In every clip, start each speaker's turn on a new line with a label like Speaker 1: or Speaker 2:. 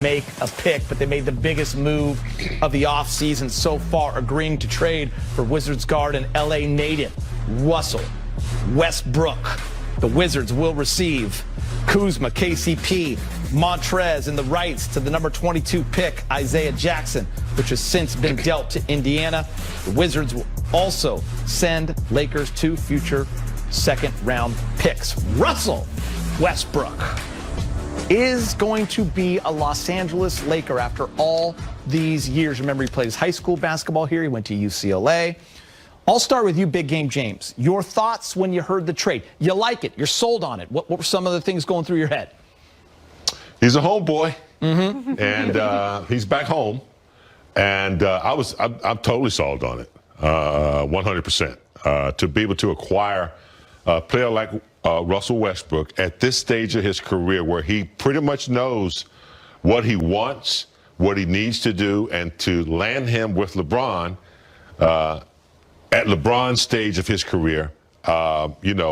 Speaker 1: make a pick, but they made the biggest move of the offseason so far, agreeing to trade for Wizards guard and LA native Russell Westbrook. The Wizards will receive Kuzma, KCP, Montrez, and the rights to the number 22 pick, Isaiah Jackson, which has since been dealt to Indiana. The Wizards will also send Lakers 2 future second-round picks. Russell Westbrook is going to be a Los Angeles Laker after all these years. Remember, he played his high school basketball here. He went to UCLA. I'll start with you, Big Game James. Your thoughts when you heard the trade? You like it. You're sold on it. What were some of the things going through your head?
Speaker 2: He's a homeboy, and he's back home. And I'm totally sold on it, 100%. To be able to acquire a player like Russell Westbrook at this stage of his career, where he pretty much knows what he wants, what he needs to do, and to land him with LeBron at LeBron's stage of his career, he's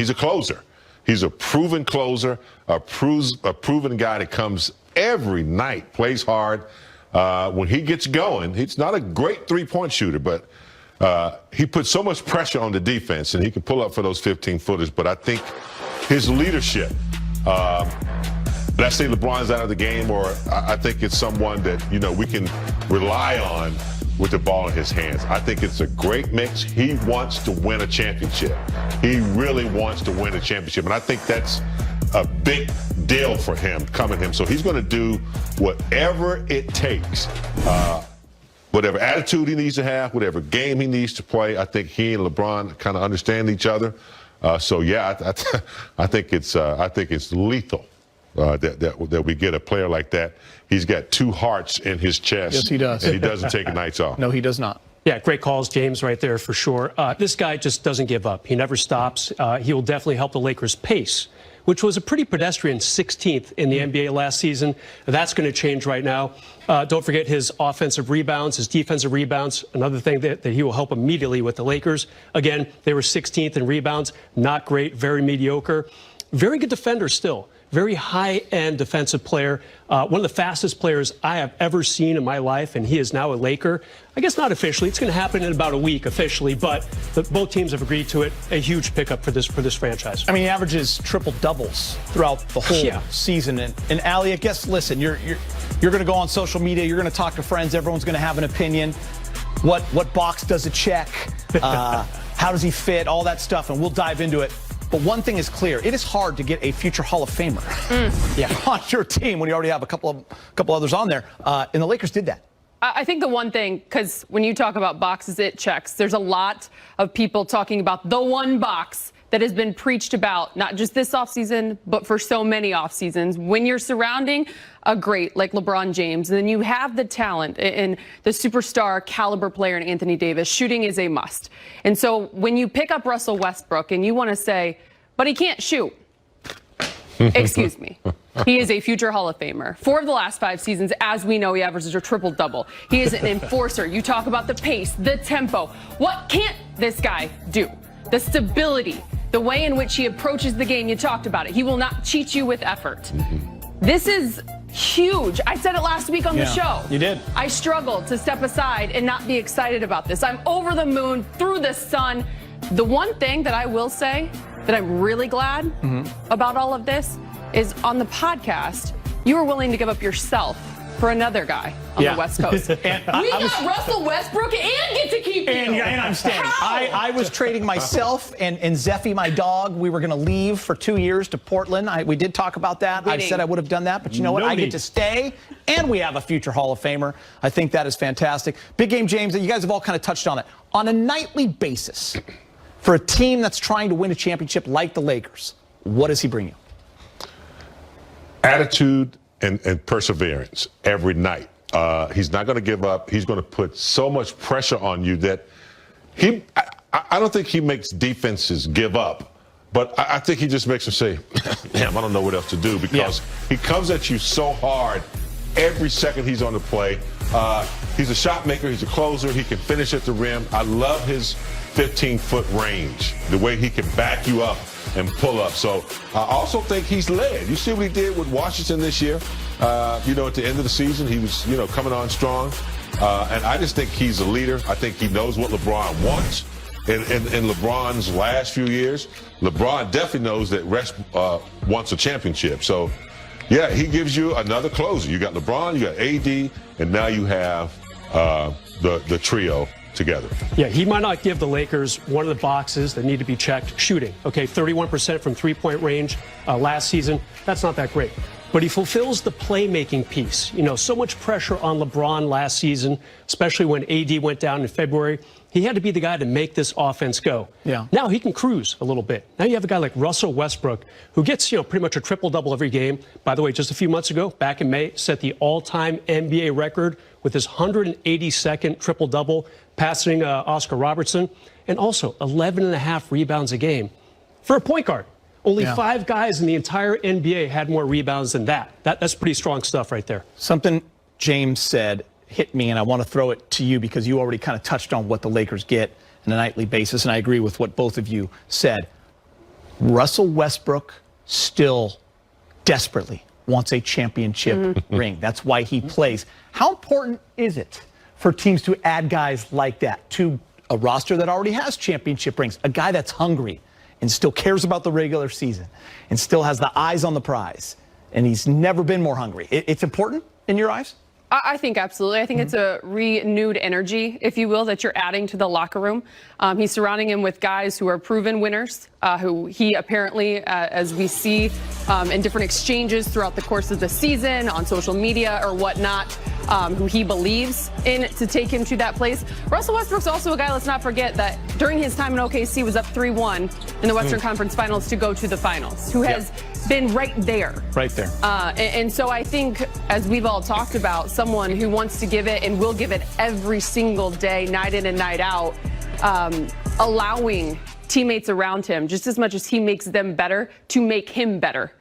Speaker 2: a closer. He's a proven closer, a proven guy that comes every night, plays hard. When he gets going, he's not a great three-point shooter, but he puts so much pressure on the defense, and he can pull up for those 15-footers. But I think his leadership, let's say LeBron's out of the game, or I think it's someone that, we can rely on with the ball in his hands. I think it's a great mix. He wants to win a championship. He really wants to win a championship. And I think that's a big deal for him, coming to him. So he's going to do whatever it takes. Whatever attitude he needs to have, whatever game he needs to play, I think he and LeBron kind of understand each other. I think it's lethal that we get a player like that. He's got two hearts in his chest.
Speaker 1: Yes, he does.
Speaker 2: And he doesn't take nights off.
Speaker 1: No, he does not.
Speaker 3: Yeah, great calls, James, right there for sure. This guy just doesn't give up. He never stops. He will definitely help the Lakers pace, which was a pretty pedestrian 16th in the NBA last season. That's going to change right now. Don't forget his offensive rebounds, his defensive rebounds, another thing that he will help immediately with the Lakers. Again, they were 16th in rebounds. Not great, very mediocre. Very good defender still. Very high-end defensive player. One of the fastest players I have ever seen in my life, and he is now a Laker. I guess not officially. It's going to happen in about a week officially, but both teams have agreed to it. A huge pickup for this franchise.
Speaker 1: I mean, he averages triple doubles throughout the whole season. And Allie, I guess, listen, you're going to go on social media. You're going to talk to friends. Everyone's going to have an opinion. What box does it check? How does he fit? All that stuff, and we'll dive into it. But one thing is clear: it is hard to get a future Hall of Famer on your team when you already have a couple others on there. And the Lakers did that.
Speaker 4: I think the one thing, because when you talk about boxes it checks, there's a lot of people talking about the one box that has been preached about, not just this offseason, but for so many off seasons. When you're surrounding a great like LeBron James, and then you have the talent and the superstar caliber player in Anthony Davis, shooting is a must. And so when you pick up Russell Westbrook and you want to say, but he can't shoot. Excuse me. He is a future Hall of Famer. 4 of the last 5 seasons, as we know, he averages a triple-double. He is an enforcer. You talk about the pace, the tempo. What can't this guy do? The stability, the way in which he approaches the game, you talked about it. He will not cheat you with effort. This is huge. I said it last week on the show.
Speaker 1: You did.
Speaker 4: I struggled to step aside and not be excited about this. I'm over the moon, through the sun. The one thing that I will say that I'm really glad about all of this is on the podcast, you were willing to give up yourself for another guy on the West Coast. And we got Russell Westbrook and get to keep you.
Speaker 1: And I'm staying. I was trading myself and Zeffy, my dog. We were going to leave for 2 years to Portland. We did talk about that. I said I would have done that, but you know what? I get to stay, and we have a future Hall of Famer. I think that is fantastic. Big Game James, you guys have all kind of touched on it. On a nightly basis, for a team that's trying to win a championship like the Lakers, what does he bring you?
Speaker 2: Attitude and perseverance every night. He's not going to give up. He's going to put so much pressure on you that I don't think he makes defenses give up, but I think he just makes them say, damn, I don't know what else to do, because he comes at you so hard every second he's on the play. He's a shot maker. He's a closer. He can finish at the rim. I love his 15-foot range, the way he can back you up and pull up. So I also think he's led. You see what he did with Washington this year? At the end of the season, he was, coming on strong. And I just think he's a leader. I think he knows what LeBron wants. In LeBron's last few years, LeBron definitely knows that West wants a championship. So, yeah, he gives you another closer. You got LeBron, you got AD, and now you have the trio together.
Speaker 3: Yeah, he might not give the Lakers one of the boxes that need to be checked. Shooting, okay, 31% from three-point range last season. That's not that great. But he fulfills the playmaking piece. So much pressure on LeBron last season, especially when AD went down in February. He had to be the guy to make this offense go.
Speaker 1: Yeah.
Speaker 3: Now he can cruise a little bit. Now you have a guy like Russell Westbrook, who gets, pretty much a triple-double every game. By the way, just a few months ago, back in May, set the all-time NBA record with his 182nd triple-double, passing Oscar Robertson, and also 11.5 rebounds a game for a point guard. Only 5 guys in the entire NBA had more rebounds than that. That's pretty strong stuff right there.
Speaker 1: Something James said hit me, and I want to throw it to you because you already kind of touched on what the Lakers get on a nightly basis, and I agree with what both of you said. Russell Westbrook still desperately wants a championship ring. That's why he plays. How important is it for teams to add guys like that to a roster that already has championship rings, a guy that's hungry and still cares about the regular season and still has the eyes on the prize, and he's never been more hungry? It's important in your eyes?
Speaker 4: I think absolutely. I think it's a renewed energy, if you will, that you're adding to the locker room. He's surrounding him with guys who are proven winners, who he apparently, as we see in different exchanges throughout the course of the season, on social media or whatnot, who he believes in to take him to that place. Russell Westbrook's also a guy, let's not forget, that during his time in OKC was up 3-1 in the Western Conference Finals to go to the finals, who has been right there.
Speaker 1: Right there.
Speaker 4: And so I think, as we've all talked about, someone who wants to give it and will give it every single day, night in and night out, allowing teammates around him, just as much as he makes them better, to make him better.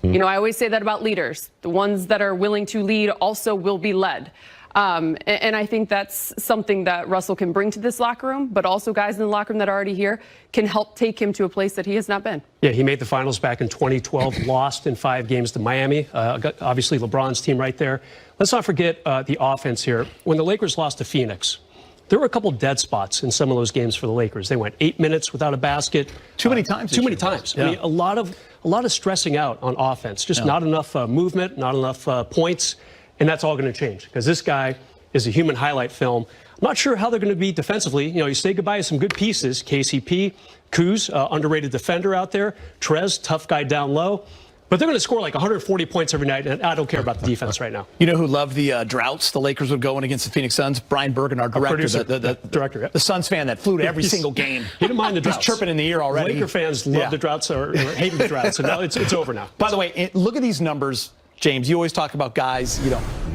Speaker 4: I always say that about leaders. The ones that are willing to lead also will be led. And I think that's something that Russell can bring to this locker room, but also guys in the locker room that are already here can help take him to a place that he has not been.
Speaker 3: Yeah, he made the finals back in 2012, lost in 5 games to Miami. Obviously, LeBron's team right there. Let's not forget the offense here. When the Lakers lost to Phoenix, there were a couple dead spots in some of those games for the Lakers. They went 8 minutes without a basket.
Speaker 1: Too many times.
Speaker 3: Too many times.
Speaker 1: Yeah.
Speaker 3: I mean, a lot of stressing out on offense. Just not enough movement, not enough points. And that's all going to change because this guy is a human highlight film. I'm not sure how they're going to be defensively. You say goodbye to some good pieces. KCP, Kuz, underrated defender out there. Trez, tough guy down low. But they're going to score like 140 points every night, and I don't care about the defense right now.
Speaker 1: You know who loved the droughts the Lakers would go in against the Phoenix Suns? Brian Bergen, our director, the Suns fan that flew to every single game.
Speaker 3: He didn't mind the droughts.
Speaker 1: He's chirping in the ear already.
Speaker 3: Laker fans love the droughts or hate the droughts, so now it's over now.
Speaker 1: By the way, look at these numbers, James. You always talk about guys,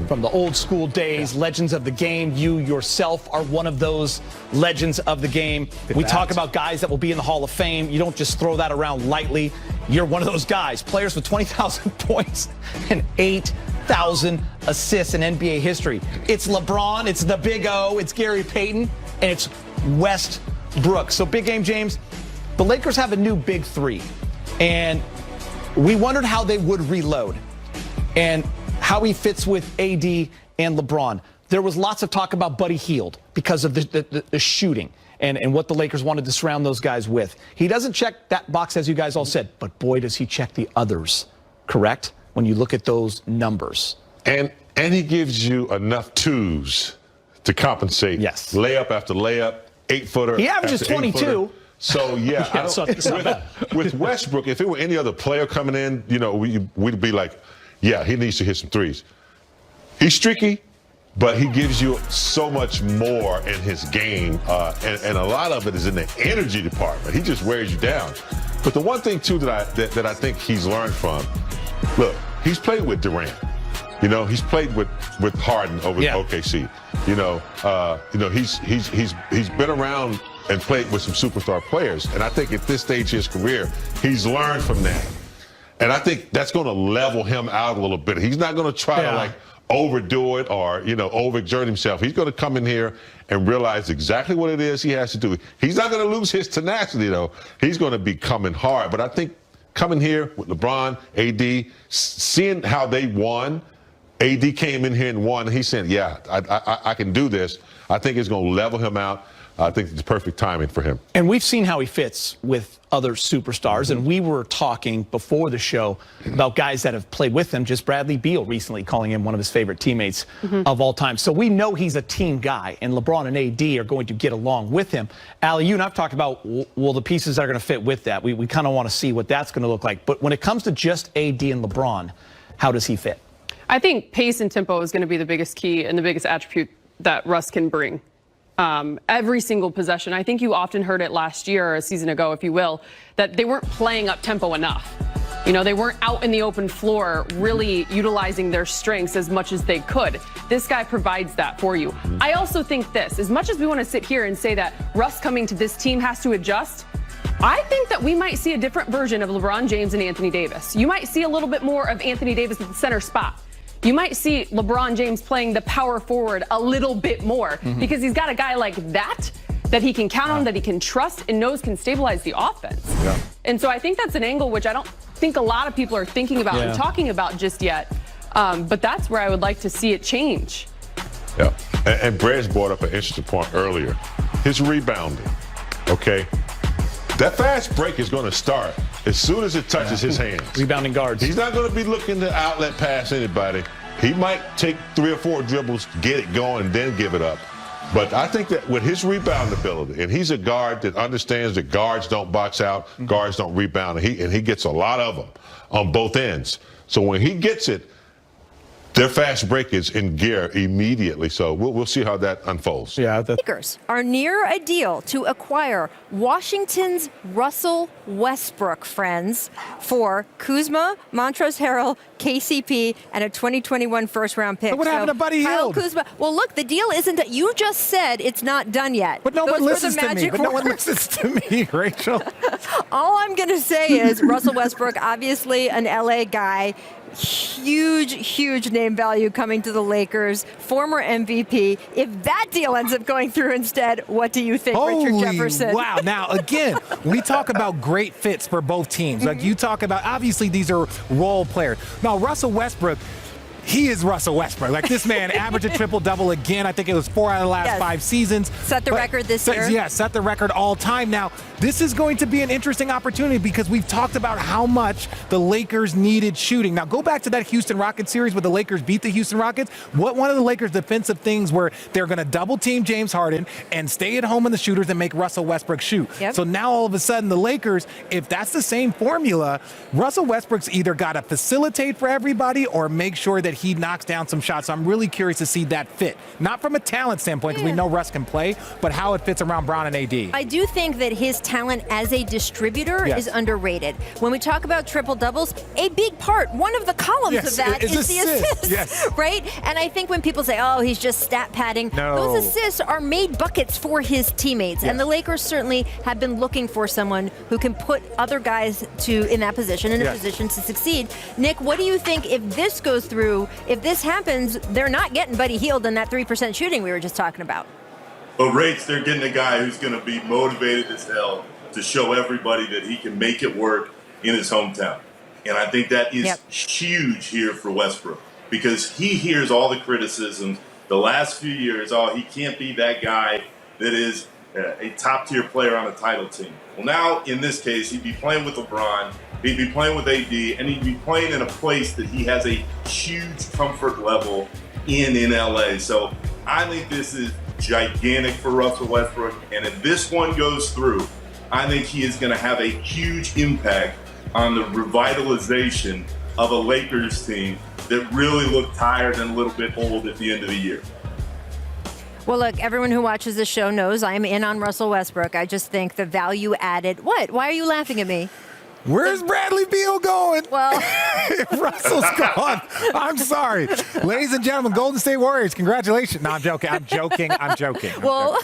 Speaker 1: from the old school days, legends of the game. You yourself are one of those legends of the game. We talk about guys that will be in the Hall of Fame. You don't just throw that around lightly. You're one of those guys. Players with 20,000 points and 8,000 assists in NBA history. It's LeBron, it's the Big O, it's Gary Payton, and it's Westbrook. So big game, James. The Lakers have a new big 3, and we wondered how they would reload and how he fits with AD and LeBron. There was lots of talk about Buddy Hield because of the shooting and what the Lakers wanted to surround those guys with. He doesn't check that box, as you guys all said, but boy, does he check the others, correct? When you look at those numbers.
Speaker 2: And he gives you enough twos to compensate.
Speaker 1: Yes.
Speaker 2: Layup after layup, 8-footer.
Speaker 1: He averages 22.
Speaker 2: So, with Westbrook, if it were any other player coming in, we'd be like, yeah, he needs to hit some threes. He's streaky, but he gives you so much more in his game, and a lot of it is in the energy department. He just wears you down. But the one thing, too, that I think he's learned from, look, he's played with Durant. He's played with Harden over OKC. He's been around and played with some superstar players. And I think at this stage of his career, he's learned from that. And I think that's going to level him out a little bit. He's not going to try to overdo it or, overexert himself. He's going to come in here and realize exactly what it is he has to do. He's not going to lose his tenacity, though. He's going to be coming hard. But I think coming here with LeBron, AD, seeing how they won, AD came in here and won. And he said, yeah, I can do this. I think it's going to level him out. I think it's perfect timing for him.
Speaker 1: And we've seen how he fits with other superstars. And we were talking before the show about guys that have played with him. Just Bradley Beal recently calling him one of his favorite teammates of all time. So we know he's a team guy, and LeBron and AD are going to get along with him. Allie, you and I've talked about, well, the pieces that are going to fit with that. We kind of want to see what that's going to look like. But when it comes to just AD and LeBron, how does he fit?
Speaker 4: I think pace and tempo is going to be the biggest key and the biggest attribute that Russ can bring. Every single possession. I think you often heard it last year or a season ago, if you will, that they weren't playing up tempo enough. They weren't out in the open floor really utilizing their strengths as much as they could. This guy provides that for you. I also think this, as much as we want to sit here and say that Russ coming to this team has to adjust, I think that we might see a different version of LeBron James and Anthony Davis. You might see a little bit more of Anthony Davis at the center spot. You might see LeBron James playing the power forward a little bit more because he's got a guy like that he can count on, that he can trust and knows can stabilize the offense. Yeah. And so I think that's an angle which I don't think a lot of people are thinking about and talking about just yet. But that's where I would like to see it change.
Speaker 2: Yeah. And Brad's brought up an interesting point earlier. His rebounding, okay? That fast break is going to start as soon as it touches his hands.
Speaker 1: Rebounding guards.
Speaker 2: He's not going to be looking to outlet pass anybody. He might take 3 or 4 dribbles, get it going, and then give it up. But I think that with his rebound ability, and he's a guard that understands that guards don't box out, guards don't rebound, and he gets a lot of them on both ends. So when he gets it, their fast break is in gear immediately, so we'll see how that unfolds.
Speaker 5: Yeah, the Lakers are near a deal to acquire Washington's Russell Westbrook, friends, for Kuzma, Montrezl Harrell, KCP, and a 2021 first-round pick.
Speaker 6: But what happened to Buddy Hield?
Speaker 5: Kuzma. Well, look, the deal isn't that you just said it's not done yet.
Speaker 6: But no one listens to me. But no one listens to me, Rachel.
Speaker 5: All I'm going to say is Russell Westbrook, obviously an LA guy. Huge name value coming to the Lakers, former MVP. If that deal ends up going through instead, what do you think, Richard Jefferson?
Speaker 6: Wow. Now, again, we talk about great fits for both teams. Like you talk about, obviously, these are role players. Now, Russell Westbrook, he is Russell Westbrook. Like, this man averaged a triple-double again. I think it was 4 out of the last 5 seasons.
Speaker 5: Set the record this year.
Speaker 6: Yeah, set the record all time. Now, this is going to be an interesting opportunity because we've talked about how much the Lakers needed shooting. Now, go back to that Houston Rockets series where the Lakers beat the Houston Rockets. One of the Lakers' defensive things were they're going to double-team James Harden and stay at home in the shooters and make Russell Westbrook shoot. Yep. So now, all of a sudden, the Lakers, if that's the same formula, Russell Westbrook's either got to facilitate for everybody or make sure that he knocks down some shots. So I'm really curious to see that fit. Not from a talent standpoint, because we know Russ can play, but how it fits around Brown and AD.
Speaker 5: I do think that his talent as a distributor is underrated. When we talk about triple doubles, a big part, one of the columns of that is the assists, right? And I think when people say, oh, he's just stat padding, those assists are made buckets for his teammates. And the Lakers certainly have been looking for someone who can put other guys in that position, in a position to succeed. Nick, what do you think if this goes through, if this happens, they're not getting Buddy Hield in that 3% shooting we were just talking about?
Speaker 7: But Rates, they're getting a guy who's going to be motivated as hell to show everybody that he can make it work in his hometown. And I think that is huge here for Westbrook because he hears all the criticisms the last few years. Oh, he can't be that guy that is a top-tier player on a title team. Well, now, in this case, he'd be playing with LeBron, he'd be playing with AD, and he'd be playing in a place that he has a huge comfort level in LA. So I think this is gigantic for Russell Westbrook, and if this one goes through, I think he is going to have a huge impact on the revitalization of a Lakers team that really looked tired and a little bit old at the end of the year.
Speaker 5: Well, look, everyone who watches this show knows I'm in on Russell Westbrook. I just think the value added. What? Why are you laughing at me?
Speaker 6: Where's Bradley Beal going?
Speaker 5: Well,
Speaker 6: Russell's gone. I'm sorry. Ladies and gentlemen, Golden State Warriors, congratulations. No, I'm joking. I'm joking.
Speaker 5: Well,